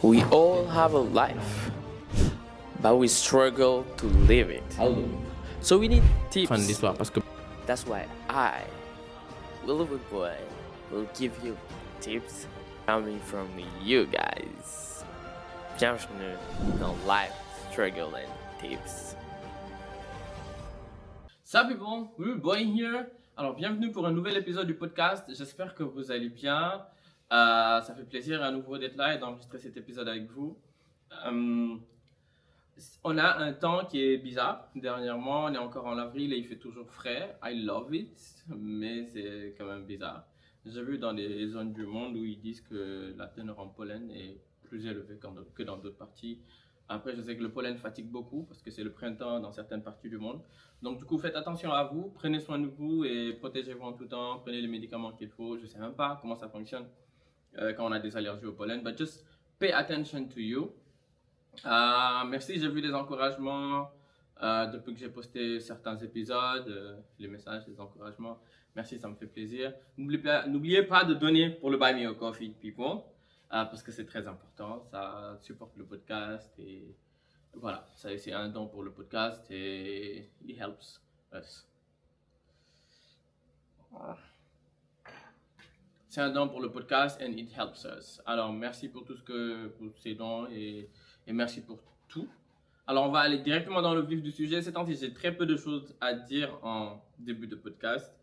We all have a life, but we struggle to live it. So we need tips. Fin de l'histoire parce que That's why I, Willowy Boy, will give you tips coming from you guys. Bienvenue dans Life Struggle and Tips. Salut bon, Willowy Boy here. Alors bienvenue pour un nouvel épisode du podcast. J'espère que vous allez bien. Ça fait plaisir à nouveau d'être là et d'enregistrer cet épisode avec vous. On a un temps qui est bizarre. Dernièrement, on est encore en avril et il fait toujours frais. I love it, mais c'est quand même bizarre. J'ai vu dans des zones du monde où ils disent que la teneur en pollen est plus élevée que dans d'autres parties. Après, je sais que le pollen fatigue beaucoup parce que c'est le printemps dans certaines parties du monde. Donc, du coup, faites attention à vous, prenez soin de vous et protégez-vous en tout temps. Prenez les médicaments qu'il faut. Je ne sais même pas comment ça fonctionne quand on a des allergies au pollen. But just pay attention to you. Merci, j'ai vu des encouragements depuis que j'ai posté certains épisodes, les messages, les encouragements. Merci, ça me fait plaisir. N'oubliez pas de donner pour le Buy Me a Coffee, people, parce que c'est très important. Ça supporte le podcast et voilà, c'est un don pour le podcast et it helps us. C'est un don pour le podcast and it helps us. Alors, merci pour pour ces dons et merci pour tout. Alors, on va aller directement dans le vif du sujet. Ces temps-ci, j'ai très peu de choses à dire en début de podcast.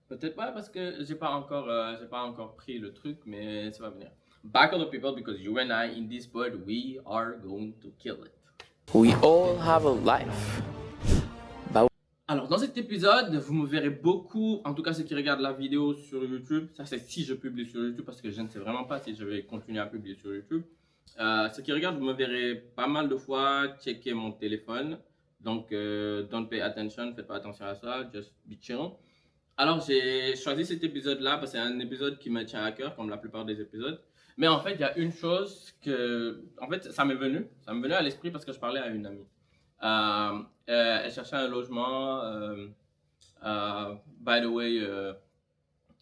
Peut-être pas parce que j'ai pas encore pris le truc, mais ça va venir. Back on the people because you and I in this pod, we are going to kill it. We all have a life. Alors, dans cet épisode, vous me verrez beaucoup, en tout cas ceux qui regardent la vidéo sur YouTube, ça c'est si je publie sur YouTube parce que je ne sais vraiment pas si je vais continuer à publier sur YouTube. Ceux qui regardent, vous me verrez pas mal de fois checker mon téléphone. Donc, don't pay attention, faites pas attention à ça, just be chill. Alors, j'ai choisi cet épisode-là parce que c'est un épisode qui me tient à cœur, comme la plupart des épisodes. Mais en fait, il y a une chose en fait, ça m'est venu à l'esprit parce que je parlais à une amie. Elle cherchait un logement. By the way,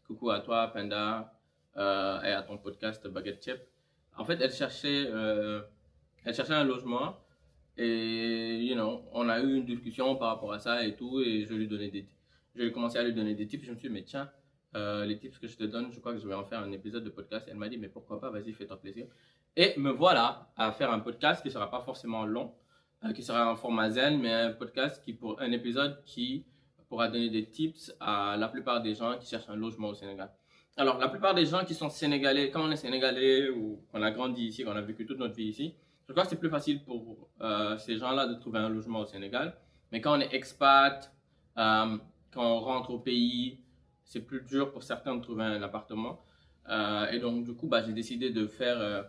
coucou à toi, Panda, et à ton podcast Baguette Chip. En fait, elle cherchait un logement et, on a eu une discussion par rapport à ça et tout, et j'ai commencé à lui donner des tips. Je me suis dit, mais tiens, les tips que je te donne, je crois que je vais en faire un épisode de podcast. Elle m'a dit, mais pourquoi pas, vas-y, fais-toi plaisir. Et me voilà à faire un podcast qui ne sera pas forcément long, qui sera en format zen, mais un épisode qui pourra donner des tips à la plupart des gens qui cherchent un logement au Sénégal. Alors, la plupart des gens qui sont sénégalais, quand on est sénégalais ou qu'on a grandi ici, qu'on a vécu toute notre vie ici, je crois que c'est plus facile pour ces gens-là de trouver un logement au Sénégal. Mais quand on est expat, quand on rentre au pays, c'est plus dur pour certains de trouver un appartement. Et donc, du coup, j'ai décidé de faire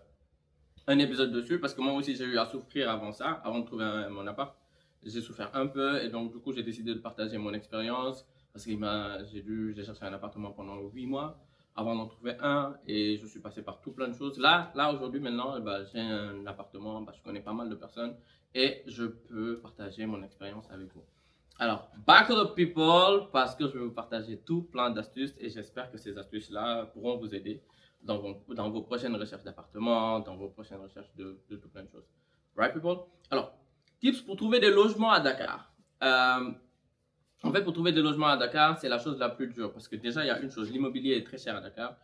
un épisode dessus parce que moi aussi j'ai eu à souffrir avant de trouver mon appart. J'ai souffert un peu et donc du coup j'ai décidé de partager mon expérience parce que j'ai cherché un appartement pendant 8 mois avant d'en trouver un et je suis passé par tout plein de choses. Là aujourd'hui maintenant, j'ai un appartement, je connais pas mal de personnes et je peux partager mon expérience avec vous. Alors, back to the people parce que je vais vous partager tout plein d'astuces et j'espère que ces astuces-là pourront vous aider dans vos prochaines recherches d'appartements, dans vos prochaines recherches de tout plein de choses. Right, people? Alors, tips pour trouver des logements à Dakar. En fait, pour trouver des logements à Dakar, c'est la chose la plus dure parce que déjà, il y a une chose, l'immobilier est très cher à Dakar.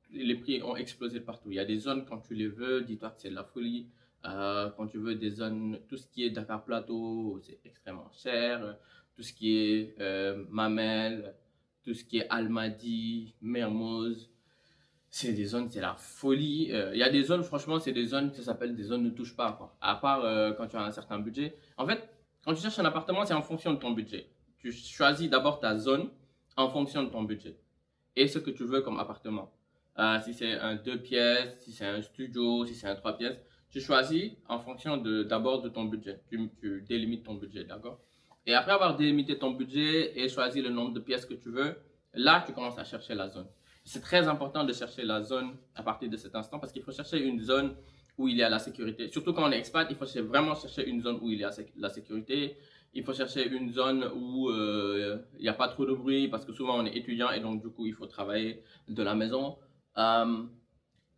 Les prix ont explosé partout. Il y a des zones, quand tu les veux, dis-toi que c'est de la folie. Quand tu veux des zones, tout ce qui est Dakar Plateau, c'est extrêmement cher. Tout ce qui est Mamel, tout ce qui est Almadi, Mermoz, c'est des zones, c'est la folie. Il y a des zones, franchement, c'est des zones qui s'appellent des zones ne touche pas, quoi. À part quand tu as un certain budget. En fait, quand tu cherches un appartement, c'est en fonction de ton budget. Tu choisis d'abord ta zone en fonction de ton budget et ce que tu veux comme appartement. Si c'est un 2 pièces, si c'est un studio, si c'est un 3 pièces, tu choisis en fonction d'abord de ton budget. Tu délimites ton budget, d'accord? Et après avoir délimité ton budget et choisi le nombre de pièces que tu veux, là, tu commences à chercher la zone. C'est très important de chercher la zone à partir de cet instant parce qu'il faut chercher une zone où il y a la sécurité. Surtout quand on est expat, il faut vraiment chercher une zone où il y a la sécurité. Il faut chercher une zone où il n'y a pas trop de bruit parce que souvent on est étudiant et donc du coup il faut travailler de la maison.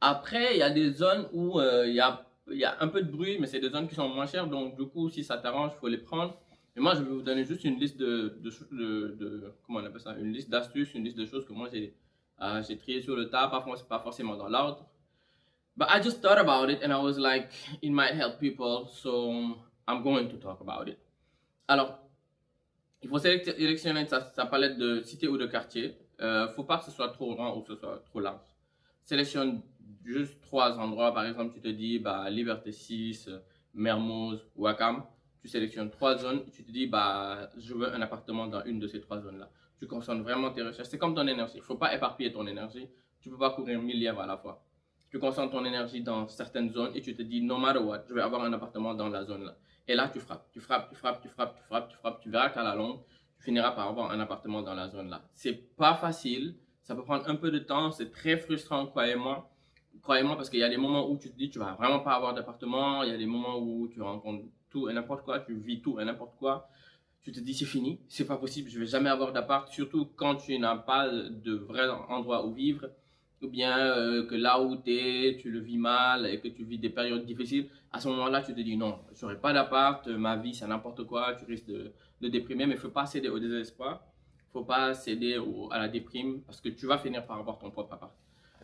Après, il y a des zones où il y a un peu de bruit, mais c'est des zones qui sont moins chères. Donc, du coup, si ça t'arrange, il faut les prendre. Et moi, je vais vous donner juste une liste comment on appelle ça? Une liste d'astuces, une liste de choses que moi j'ai trié sur le tas, pas forcément dans l'ordre. But I just thought about it and I was like, it might help people, so I'm going to talk about it. Alors, il faut sélectionner sa palette de cités ou de quartiers. Faut pas que ce soit trop grand ou que ce soit trop large. Sélectionne juste 3 endroits. Par exemple, tu te dis bah, Liberté 6, Mermoz, Wakam. Tu sélectionnes 3 zones. Tu te dis bah, je veux un appartement dans une de ces 3 zones-là. Tu concentres vraiment tes recherches. C'est comme ton énergie. Il ne faut pas éparpiller ton énergie. Tu ne peux pas courir 1000 lièvres à la fois. Tu concentres ton énergie dans certaines zones et tu te dis no matter what, je vais avoir un appartement dans la zone-là. Et là, tu frappes. Tu verras qu'à la longue, tu finiras par avoir un appartement dans la zone-là. C'est pas facile. Ça peut prendre un peu de temps. C'est très frustrant, croyez-moi. Croyez-moi, parce qu'il y a des moments où tu te dis tu vas vraiment pas avoir d'appartement. Il y a des moments où tu rencontres tout et n'importe quoi. Tu vis tout et n'importe quoi. Tu te dis c'est fini. C'est pas possible. Je vais jamais avoir d'appart. Surtout quand tu n'as pas de vrai endroit où vivre. Ou bien que là où tu es, tu le vis mal et que tu vis des périodes difficiles, à ce moment-là, tu te dis non, je n'aurai pas d'appart, ma vie c'est n'importe quoi, tu risques de déprimer, mais il ne faut pas céder au désespoir, il ne faut pas céder à la déprime parce que tu vas finir par avoir ton propre appart.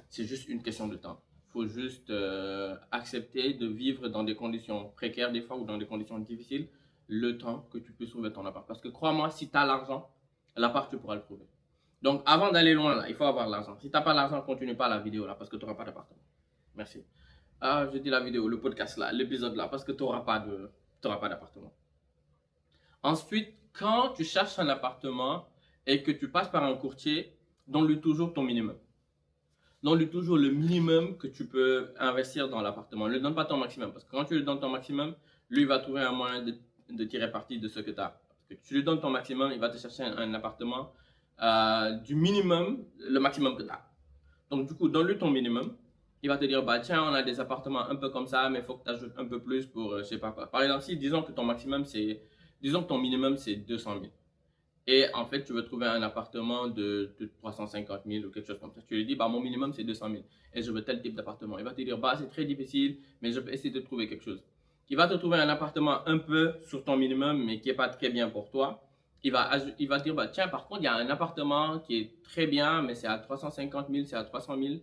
C'est juste une question de temps. Il faut juste accepter de vivre dans des conditions précaires des fois ou dans des conditions difficiles le temps que tu peux trouver ton appart. Parce que crois-moi, si tu as l'argent, l'appart tu pourras le trouver. Donc, avant d'aller loin, là, il faut avoir l'argent. Si tu n'as pas l'argent, continue pas la vidéo là parce que tu n'auras pas d'appartement. Merci. Ah, je dis la vidéo, le podcast là, l'épisode là, parce que tu n'auras pas d'appartement. Ensuite, quand tu cherches un appartement et que tu passes par un courtier, donne-lui toujours ton minimum. Donne-lui toujours le minimum que tu peux investir dans l'appartement. Ne lui donne pas ton maximum parce que quand tu lui donnes ton maximum, lui il va trouver un moyen de tirer parti de ce que tu as. Parce que tu lui donnes ton maximum, il va te chercher un appartement du minimum, le maximum que tu as. Donc, du coup, donne-lui ton minimum. Il va te dire, bah tiens, on a des appartements un peu comme ça, mais il faut que tu ajoutes un peu plus pour je sais pas quoi. Par exemple, si disons que ton minimum c'est 200 000. Et en fait, tu veux trouver un appartement de 350 000 ou quelque chose comme ça. Tu lui dis, bah mon minimum c'est 200 000 et je veux tel type d'appartement. Il va te dire, bah c'est très difficile, mais je peux essayer de trouver quelque chose. Il va te trouver un appartement un peu sur ton minimum, mais qui n'est pas très bien pour toi. Il va dire, bah, tiens, par contre, il y a un appartement qui est très bien, mais c'est à 350 000, c'est à 300 000.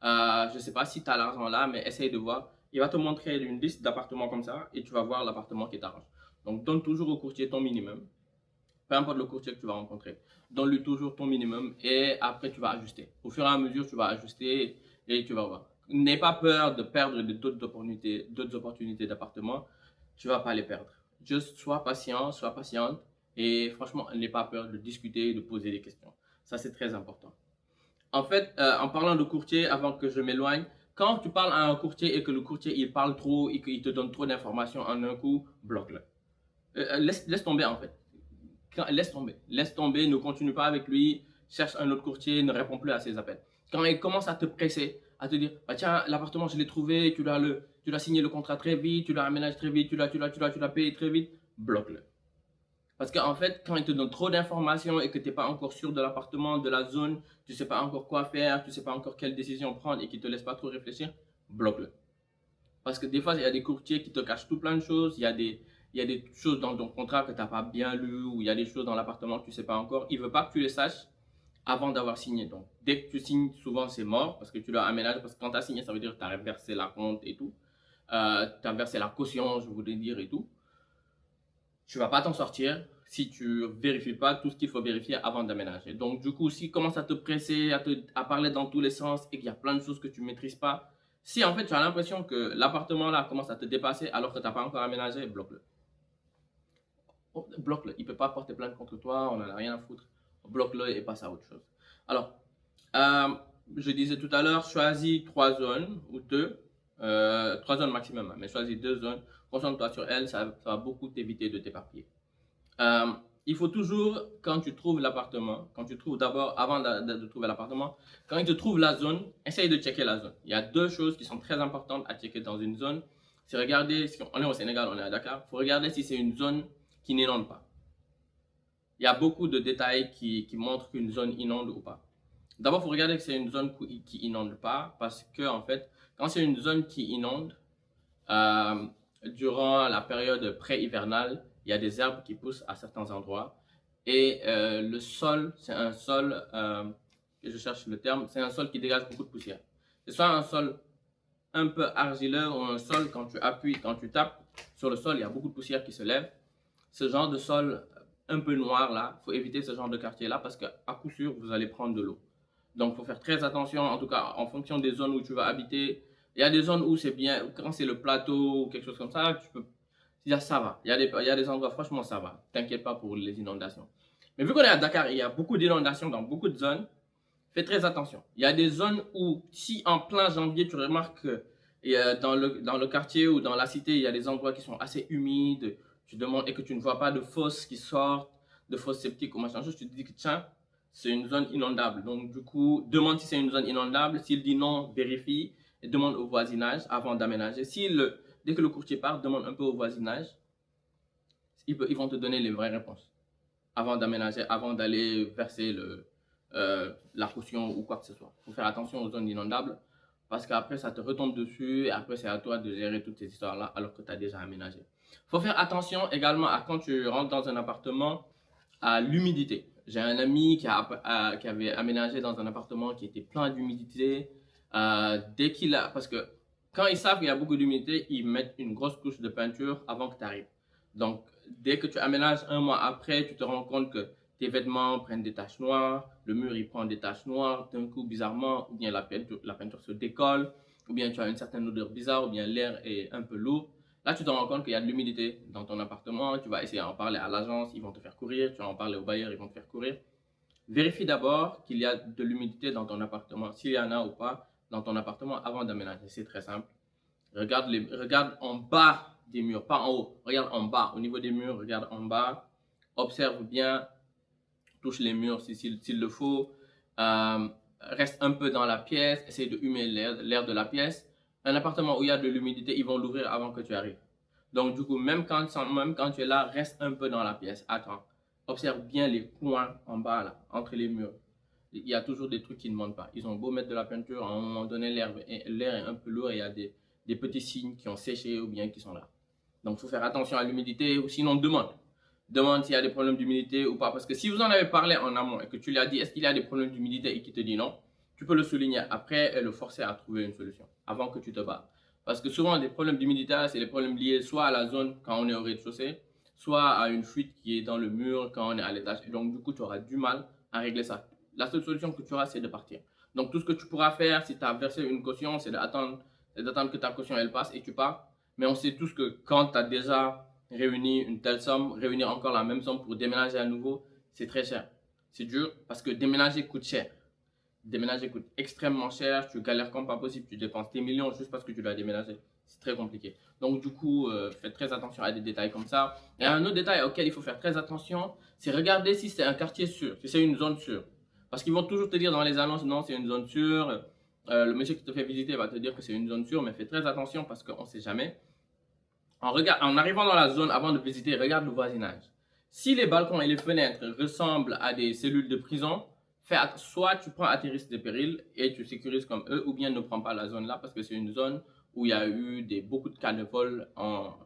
Je ne sais pas si tu as l'argent là, mais essaye de voir. Il va te montrer une liste d'appartements comme ça et tu vas voir l'appartement qui t'arrange. Donc, donne toujours au courtier ton minimum. Peu importe le courtier que tu vas rencontrer. Donne-lui toujours ton minimum et après, tu vas ajuster. Au fur et à mesure, tu vas ajuster et tu vas voir. N'aie pas peur de perdre d'autres opportunités d'appartement. Tu ne vas pas les perdre. Juste sois patient, sois patiente. Et franchement, n'aie pas peur de discuter, de poser des questions. Ça, c'est très important. En fait, en parlant de courtier, avant que je m'éloigne, quand tu parles à un courtier et que le courtier, il parle trop et qu'il te donne trop d'informations en un coup, bloque-le. Laisse tomber, en fait. Laisse tomber, ne continue pas avec lui, cherche un autre courtier, ne réponds plus à ses appels. Quand il commence à te presser, à te dire, bah tiens, l'appartement, je l'ai trouvé, tu dois signer le contrat très vite, tu dois aménager très vite, tu dois payer très vite, bloque-le. Parce qu'en fait, quand il te donne trop d'informations et que tu n'es pas encore sûr de l'appartement, de la zone, tu ne sais pas encore quoi faire, tu ne sais pas encore quelle décision prendre et qu'il ne te laisse pas trop réfléchir, bloque-le. Parce que des fois, il y a des courtiers qui te cachent tout plein de choses, il y a des choses dans ton contrat que tu n'as pas bien lu, ou il y a des choses dans l'appartement que tu ne sais pas encore. Il ne veut pas que tu les saches avant d'avoir signé. Donc, dès que tu signes, souvent c'est mort parce que tu dois aménager. Parce que quand tu as signé, ça veut dire que tu as versé la compte et tout. Tu as versé la caution, je voulais dire, et tout. Tu ne vas pas t'en sortir si tu ne vérifies pas tout ce qu'il faut vérifier avant d'aménager. Donc, du coup, s'il commence à te presser, à parler dans tous les sens et qu'il y a plein de choses que tu ne maîtrises pas, si en fait tu as l'impression que l'appartement là commence à te dépasser alors que tu n'as pas encore aménagé, bloque-le. Bloque-le. Il ne peut pas porter plainte contre toi, on n'en a rien à foutre. Bloque-le et passe à autre chose. Alors, je disais tout à l'heure, choisis 3 zones ou 2, 3 zones maximum, mais choisis 2 zones. Concentre-toi sur elles, ça va beaucoup t'éviter de t'éparpiller. Il faut toujours, quand tu trouves l'appartement, quand tu trouves d'abord, avant de trouver l'appartement, quand il te trouve la zone, essaye de checker la zone. Il y a 2 choses qui sont très importantes à checker dans une zone. C'est regarder, si on est au Sénégal, on est à Dakar, il faut regarder si c'est une zone qui n'inonde pas. Il y a beaucoup de détails qui montrent qu'une zone inonde ou pas. D'abord, il faut regarder que c'est une zone qui inonde pas parce que, en fait, Quand c'est une zone qui inonde, euh, durant la période pré-hivernale, il y a des herbes qui poussent à certains endroits. Et le sol, c'est un sol, que je cherche le terme, c'est un sol qui dégage beaucoup de poussière. C'est soit un sol un peu argileux ou un sol, quand tu appuies, quand tu tapes sur le sol, il y a beaucoup de poussière qui se lève. Ce genre de sol un peu noir là, il faut éviter ce genre de quartier là parce qu'à coup sûr, vous allez prendre de l'eau. Donc, il faut faire très attention, en tout cas, en fonction des zones où tu vas habiter. Il y a des zones où c'est bien, quand c'est le plateau ou quelque chose comme ça, tu peux, ça va. Il y a des endroits, franchement, ça va. T'inquiète pas pour les inondations. Mais vu qu'on est à Dakar, il y a beaucoup d'inondations dans beaucoup de zones. Fais très attention. Il y a des zones où, si en plein janvier, tu remarques que dans le quartier ou dans la cité, il y a des endroits qui sont assez humides, tu demandes et que tu ne vois pas de fosses qui sortent, de fosses septiques ou machin chose, tu te dis que tiens, c'est une zone inondable. Donc, du coup, demande si c'est une zone inondable. S'il dit non, vérifie et demande au voisinage avant d'aménager. Dès que le courtier part, demande un peu au voisinage. Ils vont te donner les vraies réponses avant d'aménager, avant d'aller verser la caution ou quoi que ce soit. Il faut faire attention aux zones inondables parce qu'après, ça te retombe dessus et après, c'est à toi de gérer toutes ces histoires-là alors que tu as déjà aménagé. Il faut faire attention également à quand tu rentres dans un appartement, à l'humidité. J'ai un ami qui avait aménagé dans un appartement qui était plein d'humidité. Dès qu'il a, parce que quand ils savent qu'il y a beaucoup d'humidité, ils mettent une grosse couche de peinture avant que tu arrives. Donc, dès que tu aménages un mois après, tu te rends compte que tes vêtements prennent des taches noires, le mur il prend des taches noires, d'un coup bizarrement, ou bien la peinture se décolle, ou bien tu as une certaine odeur bizarre, ou bien l'air est un peu lourd. Là, tu te rends compte qu'il y a de l'humidité dans ton appartement, tu vas essayer d'en parler à l'agence, ils vont te faire courir, tu vas en parler au bailleur, ils vont te faire courir. Vérifie d'abord qu'il y a de l'humidité dans ton appartement, s'il y en a ou pas dans ton appartement avant d'aménager. C'est très simple. Regarde en bas des murs, pas en haut. Regarde en bas, au niveau des murs, regarde en bas. Observe bien, touche les murs s'il le faut. Reste un peu dans la pièce, essaye de humer l'air de la pièce. Un appartement où il y a de l'humidité, ils vont l'ouvrir avant que tu arrives. Donc, du coup, même quand tu es là, reste un peu dans la pièce. Attends. Observe bien les coins en bas, là, entre les murs. Il y a toujours des trucs qui ne montent pas. Ils ont beau mettre de la peinture, à un moment donné, l'air est un peu lourd et il y a des petits signes qui ont séché ou bien qui sont là. Donc, il faut faire attention à l'humidité ou sinon demande. Demande s'il y a des problèmes d'humidité ou pas. Parce que si vous en avez parlé en amont et que tu lui as dit est-ce qu'il y a des problèmes d'humidité et qu'il te dit non, tu peux le souligner après et le forcer à trouver une solution avant que tu te bats. Parce que souvent, des problèmes d'humidité, c'est des problèmes liés soit à la zone quand on est au rez-de-chaussée, soit à une fuite qui est dans le mur quand on est à l'étage. Et donc, du coup, tu auras du mal à régler ça. La seule solution que tu auras, c'est de partir. Donc, tout ce que tu pourras faire si tu as versé une caution, c'est d'attendre que ta caution elle passe et tu pars. Mais on sait tous que quand tu as déjà réuni une telle somme, réunir encore la même somme pour déménager à nouveau, c'est très cher. C'est dur parce que déménager coûte cher. Déménager coûte extrêmement cher, tu galères comme pas possible, tu dépenses tes millions juste parce que tu dois déménager. C'est très compliqué. Donc du coup, faites très attention à des détails comme ça. Et un autre détail auquel il faut faire très attention, c'est regarder si c'est un quartier sûr, si c'est une zone sûre. Parce qu'ils vont toujours te dire dans les annonces, non, c'est une zone sûre. Le monsieur qui te fait visiter va te dire que c'est une zone sûre, mais fais très attention parce qu'on ne sait jamais. En arrivant dans la zone avant de visiter, regarde le voisinage. Si les balcons et les fenêtres ressemblent à des cellules de prison, soit tu prends à tes risques et périls et tu sécurises comme eux, ou bien ne prends pas la zone là parce que c'est une zone où il y a eu beaucoup de cas de vol en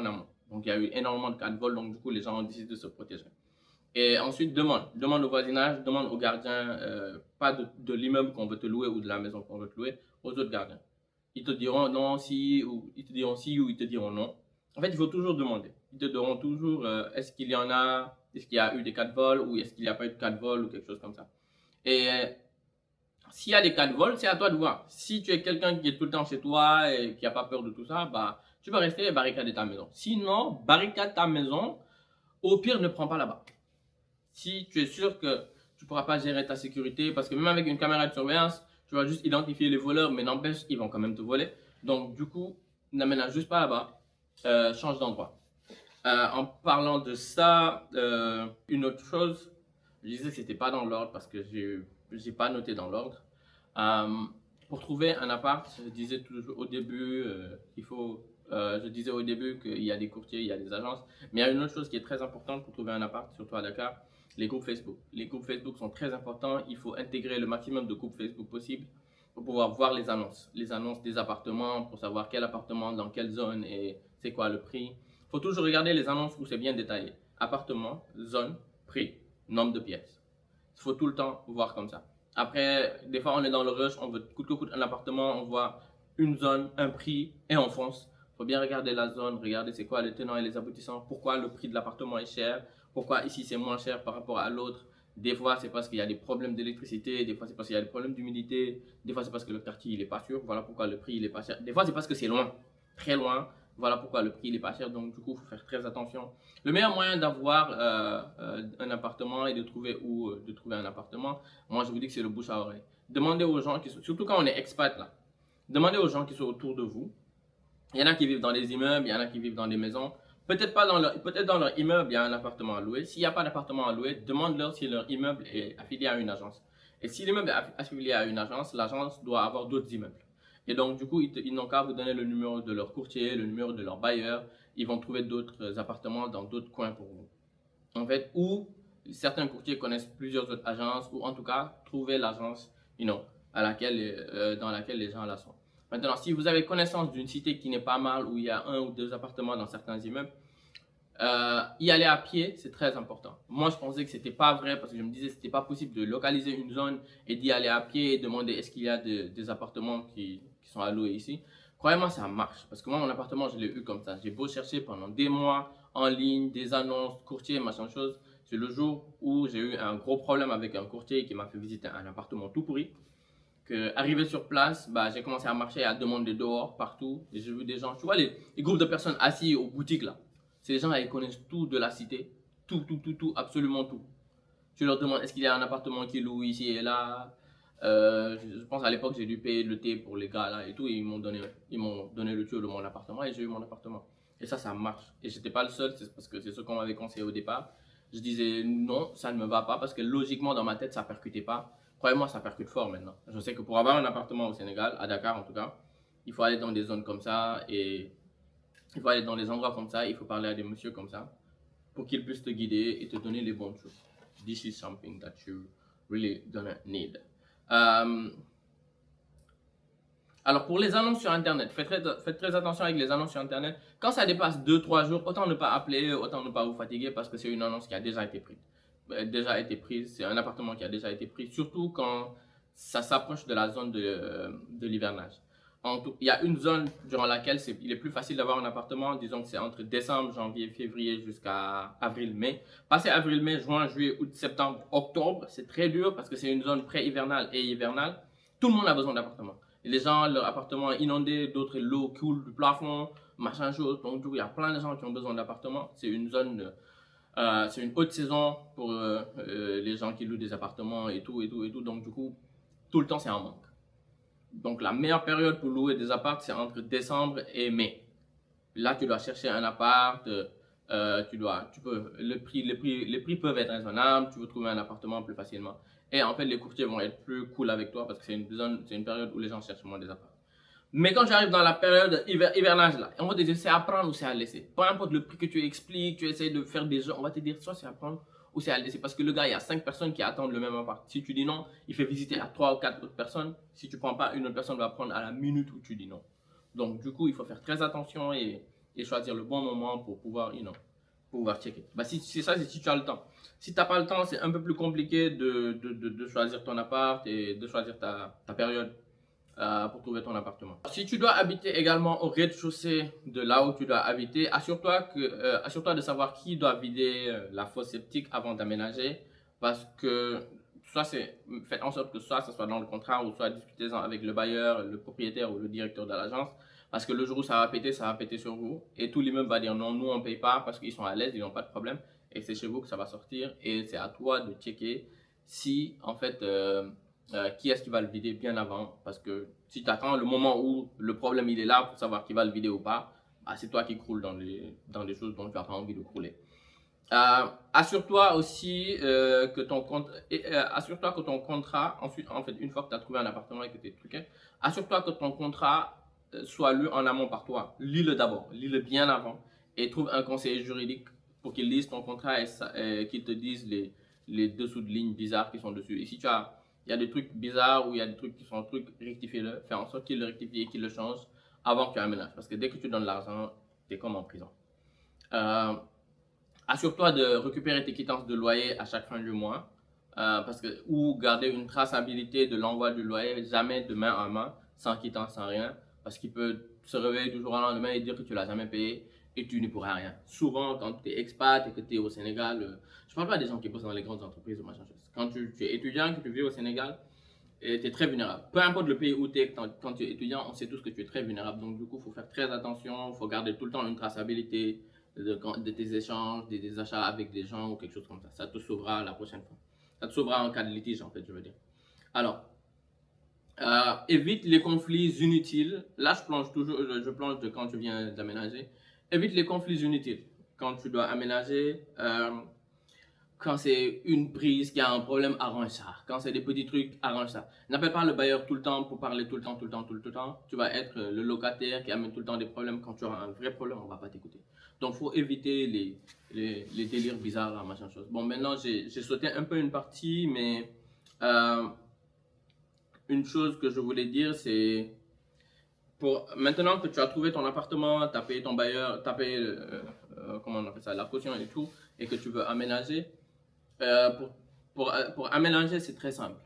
amont. Donc il y a eu énormément de cas de vol, donc du coup les gens ont décidé de se protéger. Et ensuite, demande au voisinage, demande aux gardiens, pas de l'immeuble qu'on veut te louer ou de la maison qu'on veut te louer, aux autres gardiens. Ils te diront non, si, ou ils te diront si, ou ils te diront non. En fait, il faut toujours demander. Ils te diront toujours est-ce qu'il y en a, est-ce qu'il y a eu des cas de vol, ou est-ce qu'il n'y a pas eu de cas de vol, ou quelque chose comme ça. Et s'il y a des cas de vol, c'est à toi de voir. Si tu es quelqu'un qui est tout le temps chez toi et qui n'a pas peur de tout ça, bah, tu peux rester et barricader ta maison. Sinon, barricade ta maison, au pire, ne prends pas là-bas. Si tu es sûr que tu ne pourras pas gérer ta sécurité, parce que même avec une caméra de surveillance, tu vas juste identifier les voleurs, mais n'empêche, ils vont quand même te voler. Donc, du coup, n'aménage juste pas là-bas, change d'endroit. En parlant de ça, une autre chose, je disais que ce n'était pas dans l'ordre parce que je n'ai pas noté dans l'ordre. Pour trouver un appart, je disais toujours au début, je disais au début qu'il y a des courtiers, il y a des agences, mais il y a une autre chose qui est très importante pour trouver un appart, surtout à Dakar, les groupes Facebook. Les groupes Facebook sont très importants, il faut intégrer le maximum de groupes Facebook possible. pour pouvoir voir les annonces des appartements, pour savoir quel appartement, dans quelle zone et c'est quoi le prix. Il faut toujours regarder les annonces où c'est bien détaillé. Appartement, zone, prix, nombre de pièces. Il faut tout le temps voir comme ça. Après, des fois, on est dans le rush, on veut coûte que coûte un appartement, on voit une zone, un prix et on fonce. Il faut bien regarder la zone, regarder c'est quoi les tenants et les aboutissants, pourquoi le prix de l'appartement est cher, pourquoi ici c'est moins cher par rapport à l'autre. Des fois, c'est parce qu'il y a des problèmes d'électricité, des fois, c'est parce qu'il y a des problèmes d'humidité, des fois, c'est parce que le quartier il est pas sûr, voilà pourquoi le prix il est pas cher. Des fois, c'est parce que c'est loin, très loin, voilà pourquoi le prix il est pas cher. Donc, du coup, il faut faire très attention. Le meilleur moyen d'avoir un appartement et de trouver un appartement, moi, je vous dis que c'est le bouche à oreille. Demandez aux gens, surtout quand on est expat là, demandez aux gens qui sont autour de vous. Il y en a qui vivent dans des immeubles, il y en a qui vivent dans des maisons. Peut-être dans leur immeuble, il y a un appartement à louer. S'il n'y a pas d'appartement à louer, demande-leur si leur immeuble est affilié à une agence. Et si l'immeuble est affilié à une agence, l'agence doit avoir d'autres immeubles. Et donc, du coup, ils n'ont qu'à vous donner le numéro de leur courtier, le numéro de leur bailleur. Ils vont trouver d'autres appartements dans d'autres coins pour vous. En fait, ou certains courtiers connaissent plusieurs autres agences, ou en tout cas, trouver l'agence, dans laquelle les gens là sont. Maintenant, si vous avez connaissance d'une cité qui n'est pas mal, où il y a 1 ou 2 appartements dans certains immeubles, y aller à pied, c'est très important. Moi, je pensais que c'était pas vrai parce que je me disais que c'était pas possible de localiser une zone et d'y aller à pied et demander est-ce qu'il y a des appartements qui sont à louer ici. Croyez-moi, ça marche parce que moi, mon appartement, je l'ai eu comme ça. J'ai beau chercher pendant des mois en ligne, des annonces, courtiers, machin chose. C'est le jour où j'ai eu un gros problème avec un courtier qui m'a fait visiter un appartement tout pourri. Arrivé sur place, j'ai commencé à marcher et à demander dehors, partout. Et j'ai vu des gens, tu vois, les groupes de personnes assis aux boutiques là. C'est des gens qui connaissent tout de la cité. Tout, absolument tout. Tu leur demandes est-ce qu'il y a un appartement qui loue ici et là. Je pense à l'époque, j'ai dû payer le thé pour les gars là et tout. Et ils m'ont donné le tuyau de mon appartement et j'ai eu mon appartement. Et ça marche. Et j'étais pas le seul, c'est parce que c'est ce qu'on m'avait conseillé au départ. Je disais non, ça ne me va pas parce que logiquement dans ma tête, ça percutait pas. Croyez-moi, ça percute fort maintenant. Je sais que pour avoir un appartement au Sénégal, à Dakar en tout cas, il faut aller dans des zones comme ça et il faut aller dans des endroits comme ça, il faut parler à des messieurs comme ça pour qu'ils puissent te guider et te donner les bonnes choses. This is something that you really gonna need. Alors pour les annonces sur internet, faites très attention avec les annonces sur internet. Quand ça dépasse 2-3 jours, autant ne pas appeler, autant ne pas vous fatiguer parce que c'est une annonce qui a déjà été prise. C'est un appartement qui a déjà été pris, surtout quand ça s'approche de la zone de l'hivernage. Il y a une zone durant laquelle il est plus facile d'avoir un appartement, disons que c'est entre décembre, janvier, février jusqu'à avril, mai. Passer avril, mai, juin, juillet, août, septembre, octobre, c'est très dur parce que c'est une zone pré-hivernale et hivernale. Tout le monde a besoin d'appartements. Les gens, leur appartement est inondé, d'autres l'eau coule du plafond, machin chose. Donc, il y a plein de gens qui ont besoin d'appartements. C'est une zone, c'est une haute saison pour les gens qui louent des appartements et tout. Donc, du coup, tout le temps, c'est en manque. Donc, la meilleure période pour louer des apparts, c'est entre décembre et mai. Là, tu dois chercher un appart. Les prix peuvent être raisonnables. Tu veux trouver un appartement plus facilement. Et en fait, les courtiers vont être plus cool avec toi parce que c'est une période où les gens cherchent moins des apparts. Mais quand j'arrive dans la période hivernage là, on va te dire c'est à prendre ou c'est à laisser. Peu importe le prix que tu expliques, tu essaies de faire des jeux, on va te dire soit c'est à prendre ou c'est à laisser. Parce que le gars, il y a 5 personnes qui attendent le même appart. Si tu dis non, il fait visiter à 3 ou 4 autres personnes. Si tu ne prends pas, une autre personne va prendre à la minute où tu dis non. Donc du coup, il faut faire très attention et choisir le bon moment pour pouvoir, pouvoir checker. C'est ça, c'est si tu as le temps. Si tu n'as pas le temps, c'est un peu plus compliqué de choisir ton appart et de choisir ta période pour trouver ton appartement. Si tu dois habiter également au rez-de-chaussée de là où tu dois habiter, assure-toi de savoir qui doit vider la fosse septique avant d'aménager parce que faites en sorte que soit ce soit dans le contrat ou soit discutez-en avec le bailleur, le propriétaire ou le directeur de l'agence. Parce que le jour où ça va péter sur vous. Et tout l'immeuble va dire non, nous on ne paye pas parce qu'ils sont à l'aise, ils n'ont pas de problème. Et c'est chez vous que ça va sortir. Et c'est à toi de checker si, en fait, qui est-ce qui va le vider bien avant. Parce que si tu attends le moment où le problème il est là pour savoir qui va le vider ou pas, c'est toi qui croules dans des choses dont tu n'as pas envie de crouler. Assure-toi aussi que ton contrat, ensuite, en fait, une fois que tu as trouvé un appartement et que tu es truqué, assure-toi que ton contrat soit lu en amont par toi. Lis-le d'abord, lis-le bien avant et trouve un conseiller juridique pour qu'il lise ton contrat et qu'il te dise les dessous de lignes bizarres qui sont dessus. Et si tu as il y a des trucs bizarres ou il y a des trucs qui sont trucs, rectifie-le. Fais en sorte qu'il le rectifie et qu'il le change avant que tu aménages. Parce que dès que tu donnes l'argent, tu es comme en prison. Assure-toi de récupérer tes quittances de loyer à chaque fin du mois. Ou garder une traçabilité de l'envoi du loyer, jamais de main en main, sans quittance, sans rien, parce qu'il peut se réveiller du jour au lendemain et dire que tu l'as jamais payé et tu n'y pourras rien. Souvent, quand tu es expat et que tu es au Sénégal, je ne parle pas des gens qui bossent dans les grandes entreprises ou machin chose. Quand tu es étudiant, que tu vis au Sénégal, tu es très vulnérable. Peu importe le pays où tu es, quand tu es étudiant, on sait tous que tu es très vulnérable. Donc, du coup, il faut faire très attention, il faut garder tout le temps une traçabilité de tes échanges, des achats avec des gens ou quelque chose comme ça. Ça te sauvera la prochaine fois. Ça te sauvera en cas de litige, en fait, je veux dire. Alors, évite les conflits inutiles. Là, je plonge de quand tu viens d'aménager. Évite les conflits inutiles. Quand tu dois aménager, quand c'est une prise qui a un problème, arrange ça. Quand c'est des petits trucs, arrange ça. N'appelle pas le bailleur tout le temps pour parler tout le temps. Tu vas être le locataire qui amène tout le temps des problèmes. Quand tu auras un vrai problème, on ne va pas t'écouter. Donc, il faut éviter les délires bizarres, là, machin chose. Bon, maintenant, j'ai sauté un peu une partie, mais une chose que je voulais dire, c'est maintenant que tu as trouvé ton appartement, tu as payé ton bailleur, tu as payé, comment on appelle ça, la caution et tout, et que tu veux aménager, pour aménager, c'est très simple.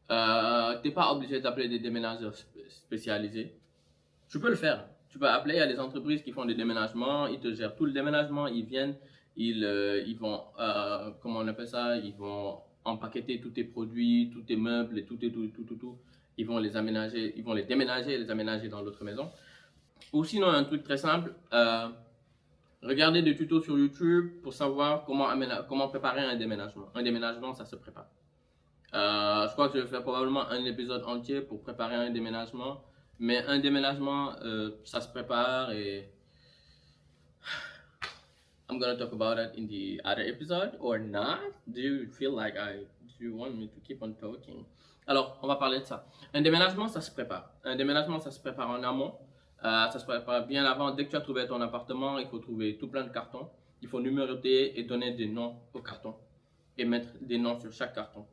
Tu n'es pas obligé d'appeler des déménageurs spécialisés. Tu peux le faire. Tu peux appeler, il y a des entreprises qui font des déménagements, ils te gèrent tout le déménagement, ils viennent, ils vont, comment on appelle ça, ils vont empaqueter tous tes produits, tous tes meubles, et tout. Ils vont les aménager, ils vont les déménager et les aménager dans l'autre maison. Ou sinon, un truc très simple, regardez des tutos sur YouTube pour savoir comment préparer un déménagement. Un déménagement, ça se prépare. Je crois que je vais faire probablement un épisode entier pour préparer un déménagement. Mais un déménagement, ça se prépare et I'm gonna talk about that in the other episode or not. Do you want me to keep on talking? Alors, on va parler de ça. Un déménagement, ça se prépare. Un déménagement, ça se prépare en amont. Ça se prépare bien avant. Dès que tu as trouvé ton appartement, il faut trouver tout plein de cartons. Il faut numéroter et donner des noms aux cartons et mettre des noms sur chaque carton.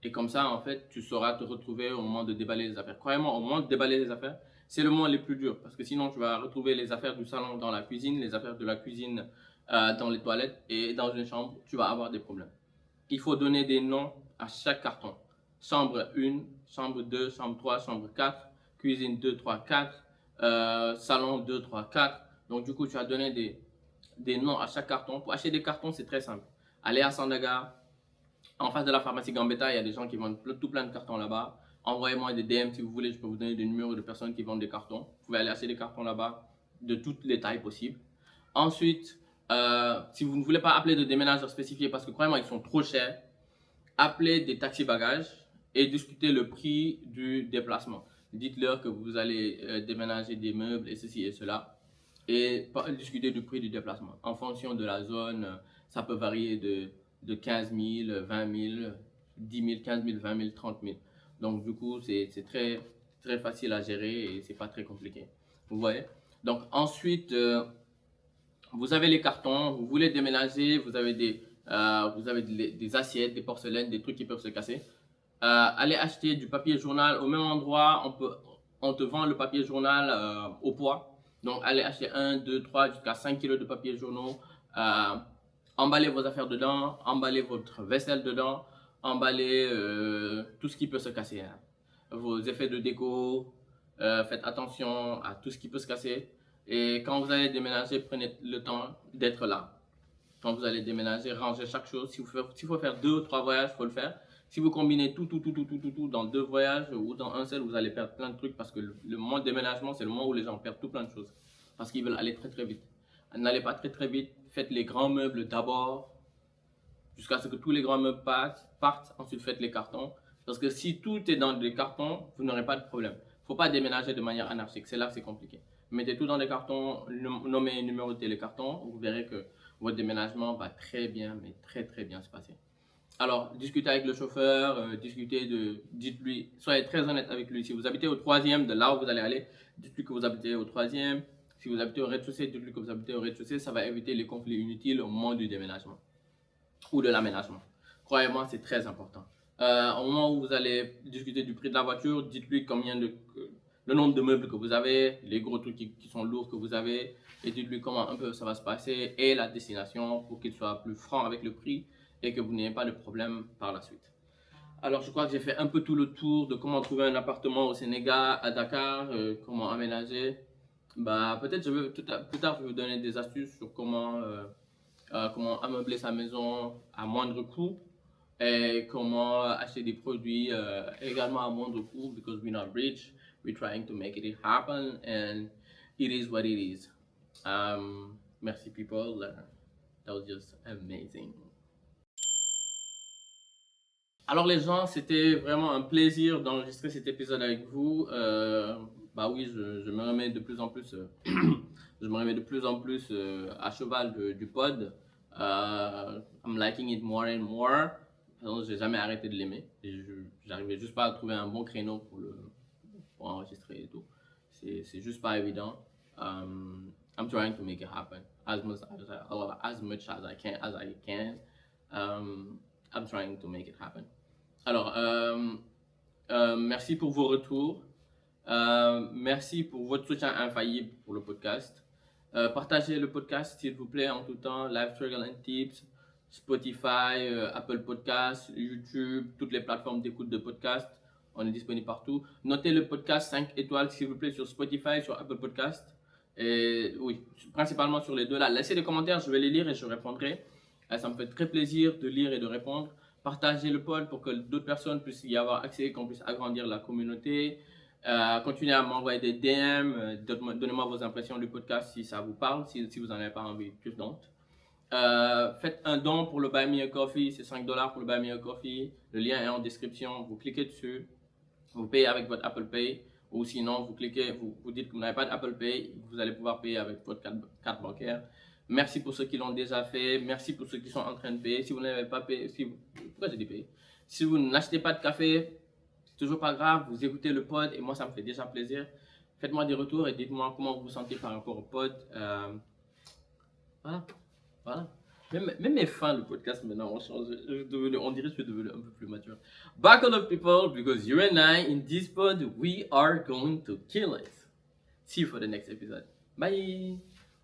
Et comme ça, en fait, tu sauras te retrouver au moment de déballer les affaires. Croyez-moi, au moment de déballer les affaires, c'est le moment le plus dur. Parce que sinon, tu vas retrouver les affaires du salon dans la cuisine, les affaires de la cuisine dans les toilettes et dans une chambre, tu vas avoir des problèmes. Il faut donner des noms à chaque carton. Chambre 1, chambre 2, chambre 3, chambre 4, cuisine 2, 3, 4, salon 2, 3, 4. Donc, du coup, tu as donné des noms à chaque carton. Pour acheter des cartons, c'est très simple. Allez à Sandaga. En face de la pharmacie Gambetta, il y a des gens qui vendent tout plein de cartons là-bas. Envoyez-moi des DM si vous voulez, je peux vous donner des numéros de personnes qui vendent des cartons. Vous pouvez aller acheter des cartons là-bas de toutes les tailles possibles. Ensuite, si vous ne voulez pas appeler de déménageurs spécifiés parce que croyez-moi, ils sont trop chers, appelez des taxis bagages et discutez le prix du déplacement. Dites-leur que vous allez déménager des meubles et ceci et cela et discuter du prix du déplacement. En fonction de la zone, ça peut varier de 15 000, 20 000, 10 000, 15 000, 20 000, 30 000. Donc, du coup, c'est très, très facile à gérer et c'est pas très compliqué. Vous voyez? Donc, ensuite, vous avez les cartons, vous voulez déménager, vous avez des assiettes, des porcelaines, des trucs qui peuvent se casser. Allez acheter du papier journal au même endroit, on te vend le papier journal au poids. Donc, allez acheter 1, 2, 3, jusqu'à 5 kilos de papier journaux. Emballez vos affaires dedans, emballez votre vaisselle dedans, emballez tout ce qui peut se casser. Hein. Vos effets de déco, faites attention à tout ce qui peut se casser. Et quand vous allez déménager, prenez le temps d'être là. Quand vous allez déménager, rangez chaque chose. S'il faut faire 2 ou 3 voyages, il faut le faire. Si vous combinez tout dans 2 voyages ou dans un seul, vous allez perdre plein de trucs parce que le moment de déménagement, c'est le moment où les gens perdent tout plein de choses. Parce qu'ils veulent aller très très vite. N'allez pas très très vite. Faites les grands meubles d'abord jusqu'à ce que tous les grands meubles partent. Ensuite, faites les cartons. Parce que si tout est dans des cartons, vous n'aurez pas de problème. Il ne faut pas déménager de manière anarchique. C'est là que c'est compliqué. Mettez tout dans des cartons, nommez et numérotez les cartons. Vous verrez que votre déménagement va très bien, mais très très bien se passer. Alors, discutez avec le chauffeur, dites-lui, soyez très honnête avec lui. Si vous habitez au 3e de là où vous allez aller, dites-lui que vous habitez au 3e. Si vous habitez au rez-de-chaussée, dites-lui que vous habitez au rez-de-chaussée. Ça va éviter les conflits inutiles au moment du déménagement ou de l'aménagement. Croyez-moi, c'est très important. Au moment où vous allez discuter du prix de la voiture, dites-lui le nombre de meubles que vous avez, les gros trucs qui sont lourds que vous avez, et dites-lui comment un peu ça va se passer et la destination pour qu'il soit plus franc avec le prix et que vous n'ayez pas de problème par la suite. Alors, je crois que j'ai fait un peu tout le tour de comment trouver un appartement au Sénégal, à Dakar, comment aménager. Bah, peut-être plus tard, je vais vous donner des astuces sur comment ameubler sa maison à moindre coût et comment acheter des produits également à moindre coût because we're not rich, we're trying to make it happen and it is what it is. Merci people, that was just amazing. Alors les gens, c'était vraiment un plaisir d'enregistrer cet épisode avec vous. Bah oui, je me remets de plus en plus, je me remets de plus en plus à cheval du pod. I'm liking it more and more. J'ai jamais arrêté de l'aimer. J'arrivais juste pas à trouver un bon créneau pour enregistrer et tout. C'est juste pas évident. I'm trying to make it happen as much as I can. I'm trying to make it happen. Alors, merci pour vos retours. Merci pour votre soutien infaillible pour le podcast. Partagez le podcast, s'il vous plaît, en tout temps. Life Struggle and Tips, Spotify, Apple Podcasts, YouTube, toutes les plateformes d'écoute de podcast. On est disponible partout. Notez le podcast 5 étoiles, s'il vous plaît, sur Spotify, sur Apple Podcasts. Et oui, principalement sur les deux là. Laissez des commentaires, je vais les lire et je répondrai. Ça me fait très plaisir de lire et de répondre. Partagez le pod pour que d'autres personnes puissent y avoir accès, qu'on puisse agrandir la communauté. Continuez à m'envoyer des DM. Donnez-moi vos impressions du podcast si ça vous parle, si vous n'en avez pas envie, just don't. Faites un don pour le Buy Me a Coffee, c'est $5 pour le Buy Me a Coffee. Le lien est en description. Vous cliquez dessus, vous payez avec votre Apple Pay. Ou sinon, vous cliquez, vous dites que vous n'avez pas d'Apple Pay, vous allez pouvoir payer avec votre carte bancaire. Merci pour ceux qui l'ont déjà fait. Merci pour ceux qui sont en train de payer. Si vous n'avez pas payé, pourquoi j'ai dit payer? Si vous n'achetez pas de café, c'est toujours pas grave. Vous écoutez le pod et moi, ça me fait déjà plaisir. Faites-moi des retours et dites-moi comment vous vous sentez par rapport au pod. Voilà. Même mes fans du podcast maintenant ont changé. On dirait que je suis devenu un peu plus mature. Back on up people, because you and I in this pod, we are going to kill it. See you for the next episode. Bye.